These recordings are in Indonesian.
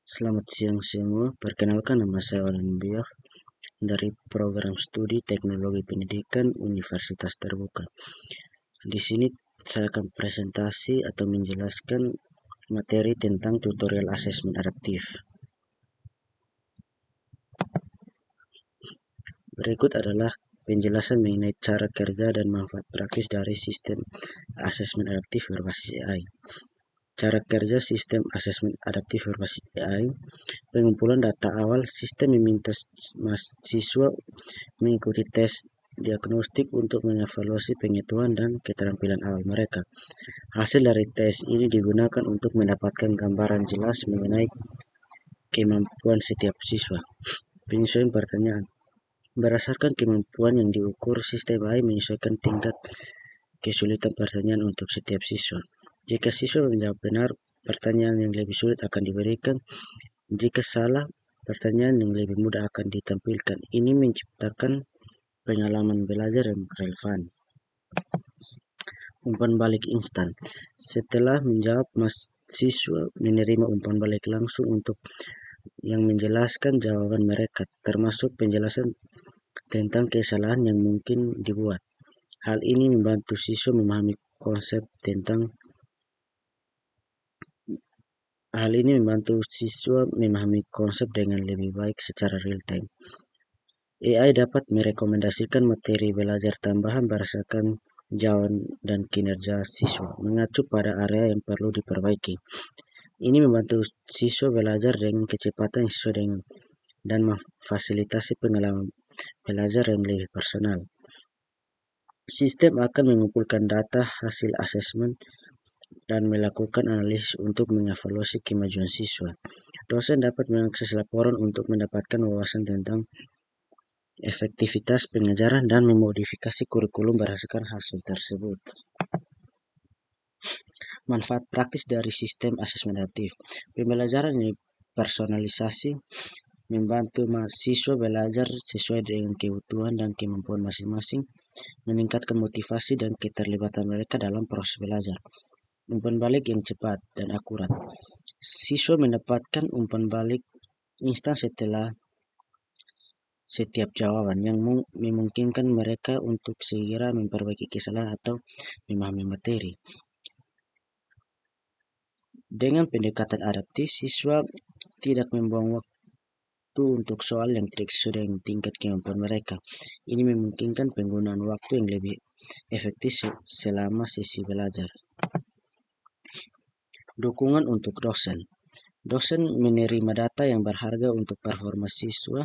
Selamat siang semua, perkenalkan nama saya Olan Biaf dari Program Studi Teknologi Pendidikan Universitas Terbuka. Di sini saya akan presentasi atau menjelaskan materi tentang tutorial asesmen adaptif. Berikut adalah penjelasan mengenai cara kerja dan manfaat praktis dari sistem asesmen adaptif berbasis AI. Cara kerja sistem asesmen adaptif berbasis AI. Pengumpulan data awal, sistem meminta mahasiswa mengikuti tes diagnostik untuk mengevaluasi pengetahuan dan keterampilan awal mereka. Hasil dari tes ini digunakan untuk mendapatkan gambaran jelas mengenai kemampuan setiap siswa. Penyesuaian pertanyaan. Berdasarkan kemampuan yang diukur, sistem AI menyesuaikan tingkat kesulitan pertanyaan untuk setiap siswa. Jika siswa menjawab benar, pertanyaan yang lebih sulit akan diberikan. Jika salah, pertanyaan yang lebih mudah akan ditampilkan. Ini menciptakan pengalaman belajar yang relevan. Umpan balik instan. Setelah menjawab, mahasiswa menerima umpan balik langsung untuk yang menjelaskan jawaban mereka, termasuk penjelasan tentang kesalahan yang mungkin dibuat. Hal ini membantu siswa memahami konsep dengan lebih baik secara real time. AI dapat merekomendasikan materi belajar tambahan berdasarkan jawaban dan kinerja siswa, mengacu pada area yang perlu diperbaiki. Ini membantu siswa belajar dengan kecepatan sesuai dengan dan memfasilitasi pengalaman belajar yang lebih personal. Sistem akan mengumpulkan data hasil asesmen dan melakukan analisis untuk mengevaluasi kemajuan siswa. Dosen dapat mengakses laporan untuk mendapatkan wawasan tentang efektivitas pengajaran dan memodifikasi kurikulum berdasarkan hasil tersebut. Manfaat praktis dari sistem asesmen adaptif. Pembelajaran yang personalisasi membantu mahasiswa belajar sesuai dengan kebutuhan dan kemampuan masing-masing, meningkatkan motivasi dan keterlibatan mereka dalam proses belajar. Umpan balik yang cepat dan akurat. Siswa mendapatkan umpan balik instan setelah setiap jawaban yang memungkinkan mereka untuk segera memperbaiki kesalahan atau memahami materi. Dengan pendekatan adaptif, siswa tidak membuang waktu untuk soal yang tidak sesuai dengan tingkat kemampuan mereka. Ini memungkinkan penggunaan waktu yang lebih efektif selama sesi belajar. Dukungan untuk dosen. Dosen menerima data yang berharga untuk performa siswa,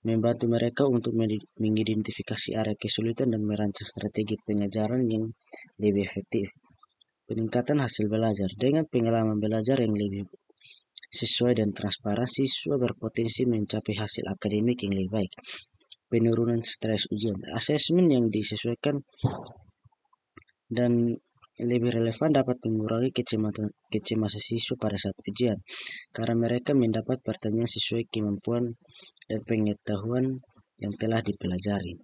membantu mereka untuk mengidentifikasi area kesulitan dan merancang strategi pengajaran yang lebih efektif. Peningkatan hasil belajar. Dengan pengalaman belajar yang lebih sesuai dan transparan, siswa berpotensi mencapai hasil akademik yang lebih baik. Penurunan stres ujian. Asesmen yang disesuaikan dan lebih relevan dapat mengurangi kecemasan siswa pada saat ujian, karena mereka mendapat pertanyaan sesuai kemampuan dan pengetahuan yang telah dipelajari.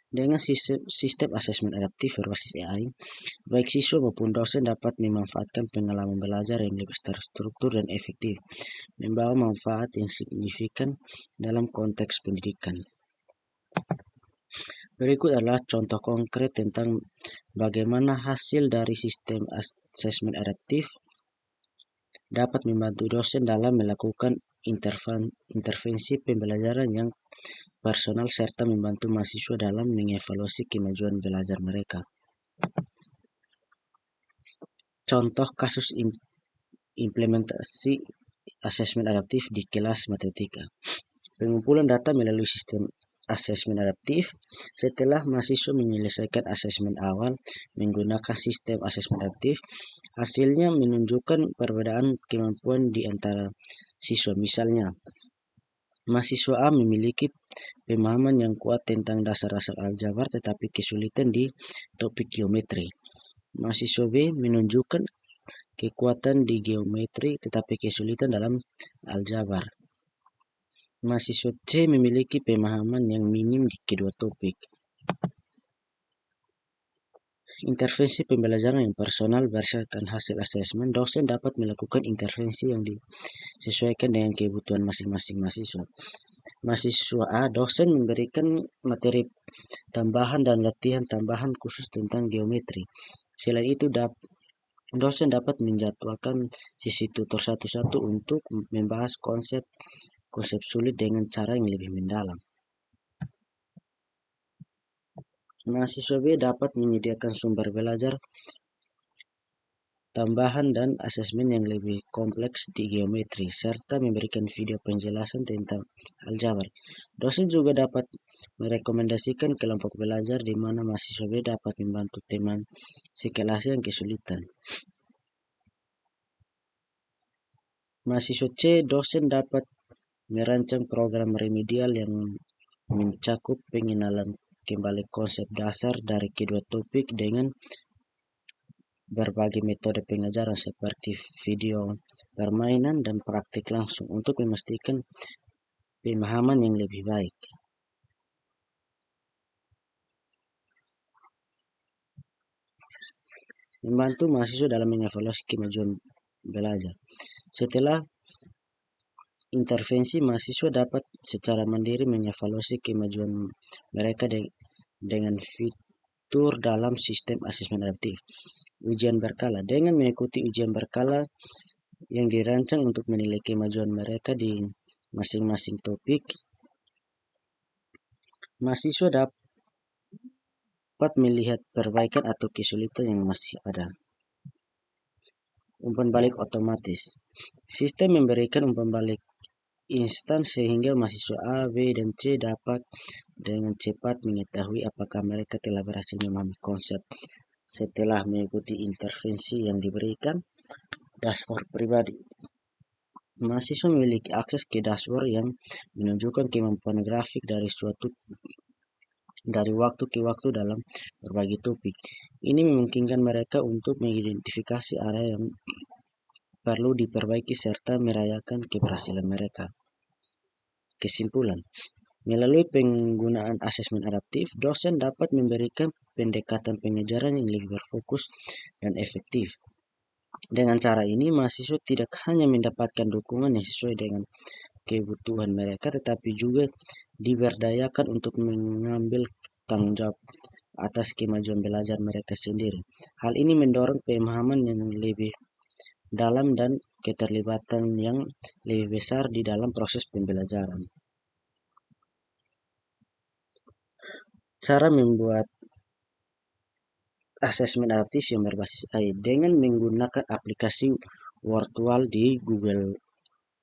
Dengan sistem asesmen adaptif berbasis AI, baik siswa maupun dosen dapat memanfaatkan pengalaman belajar yang lebih terstruktur dan efektif, membawa manfaat yang signifikan dalam konteks pendidikan. Berikut adalah contoh konkret tentang bagaimana hasil dari sistem asesmen adaptif dapat membantu dosen dalam melakukan intervensi pembelajaran yang personal serta membantu mahasiswa dalam mengevaluasi kemajuan belajar mereka. Contoh kasus implementasi asesmen adaptif di kelas matematika. Pengumpulan data melalui sistem asesmen adaptif. Setelah mahasiswa menyelesaikan asesmen awal menggunakan sistem asesmen adaptif, hasilnya menunjukkan perbedaan kemampuan di antara siswa. Misalnya, mahasiswa A memiliki pemahaman yang kuat tentang dasar-dasar aljabar tetapi kesulitan di topik geometri. Mahasiswa B menunjukkan kekuatan di geometri tetapi kesulitan dalam aljabar. Mahasiswa C memiliki pemahaman yang minim di kedua topik. Intervensi pembelajaran yang personal berdasarkan hasil asesmen, dosen dapat melakukan intervensi yang disesuaikan dengan kebutuhan masing-masing mahasiswa. Mahasiswa A, dosen memberikan materi tambahan dan latihan tambahan khusus tentang geometri. Selain itu, dosen dapat menjadwalkan sesi tutor satu-satu untuk membahas konsep sulit dengan cara yang lebih mendalam. Mahasiswa B dapat menyediakan sumber belajar tambahan dan asesmen yang lebih kompleks di geometri, serta memberikan video penjelasan tentang aljabar. Dosen juga dapat merekomendasikan kelompok belajar di mana mahasiswa B dapat membantu teman sekelas yang kesulitan. Mahasiswa C, dosen dapat merancang program remedial yang mencakup pengenalan kembali konsep dasar dari kedua topik dengan berbagai metode pengajaran seperti video, permainan, dan praktik langsung untuk memastikan pemahaman yang lebih baik. Membantu mahasiswa dalam mengevaluasi kemajuan belajar. Setelah intervensi, mahasiswa dapat secara mandiri mengevaluasi kemajuan mereka dengan fitur dalam sistem asesmen adaptif. Ujian berkala. Dengan mengikuti ujian berkala yang dirancang untuk menilai kemajuan mereka di masing-masing topik, mahasiswa dapat melihat perbaikan atau kesulitan yang masih ada. Umpan balik otomatis. Sistem memberikan umpan balik instan sehingga mahasiswa A, B, dan C dapat dengan cepat mengetahui apakah mereka telah berhasil memahami konsep setelah mengikuti intervensi yang diberikan. Dashboard pribadi. Mahasiswa memiliki akses ke dashboard yang menunjukkan kemampuan grafik dari waktu ke waktu dalam berbagai topik. Ini memungkinkan mereka untuk mengidentifikasi area yang perlu diperbaiki serta merayakan keberhasilan mereka. Kesimpulan, melalui penggunaan asesmen adaptif, dosen dapat memberikan pendekatan pengajaran yang lebih berfokus dan efektif. Dengan cara ini, mahasiswa tidak hanya mendapatkan dukungan yang sesuai dengan kebutuhan mereka, tetapi juga diberdayakan untuk mengambil tanggung jawab atas kemajuan belajar mereka sendiri. Hal ini mendorong pemahaman yang lebih dalam dan keterlibatan yang lebih besar di dalam proses pembelajaran. Cara membuat asesmen adaptif yang berbasis AI dengan menggunakan aplikasi virtual di Google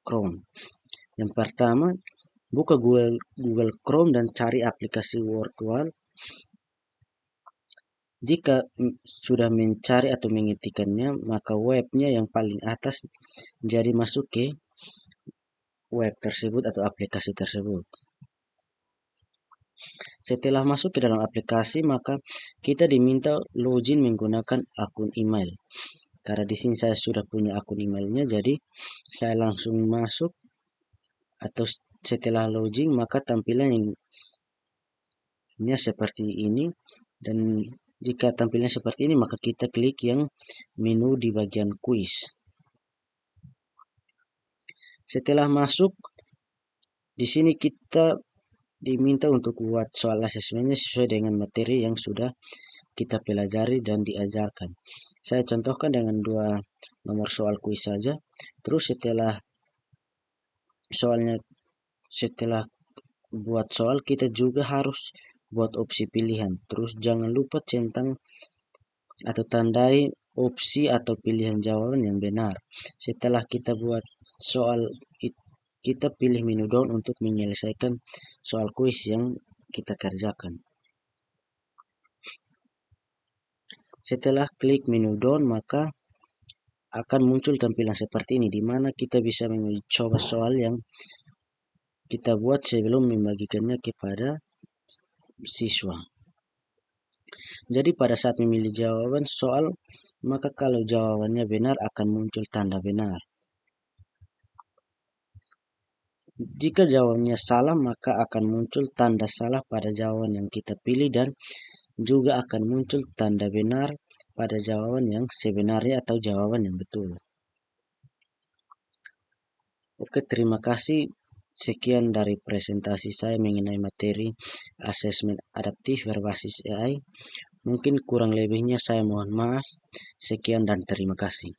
Chrome. Yang pertama, buka Google Chrome dan cari aplikasi virtual. Jika sudah mencari atau mengetikkannya, maka webnya yang paling atas, jadi masuk ke web tersebut atau aplikasi tersebut. Setelah masuk ke dalam aplikasi, maka kita diminta login menggunakan akun email. Karena di sini saya sudah punya akun emailnya, jadi saya langsung masuk. Atau setelah login, maka tampilannya seperti ini. Dan jika tampilannya seperti ini, maka kita klik yang menu di bagian kuis. Setelah masuk, di sini kita diminta untuk buat soal asesmennya sesuai dengan materi yang sudah kita pelajari dan diajarkan. Saya contohkan dengan 2 nomor soal kuis saja. Terus setelah buat soal, kita juga harus buat opsi pilihan. Terus jangan lupa centang atau tandai opsi atau pilihan jawaban yang benar. Setelah kita buat soal, kita pilih menu down untuk menyelesaikan soal kuis yang kita kerjakan. Setelah klik menu down, maka akan muncul tampilan seperti ini, di mana kita bisa mencoba soal yang kita buat sebelum membagikannya kepada siswa. Jadi pada saat memilih jawaban soal, maka kalau jawabannya benar akan muncul tanda benar. Jika jawabannya salah, maka akan muncul tanda salah pada jawaban yang kita pilih, dan juga akan muncul tanda benar pada jawaban yang sebenarnya atau jawaban yang betul. Oke, terima kasih. Sekian dari presentasi saya mengenai materi asesmen adaptif berbasis AI. Mungkin kurang lebihnya saya mohon maaf. Sekian dan terima kasih.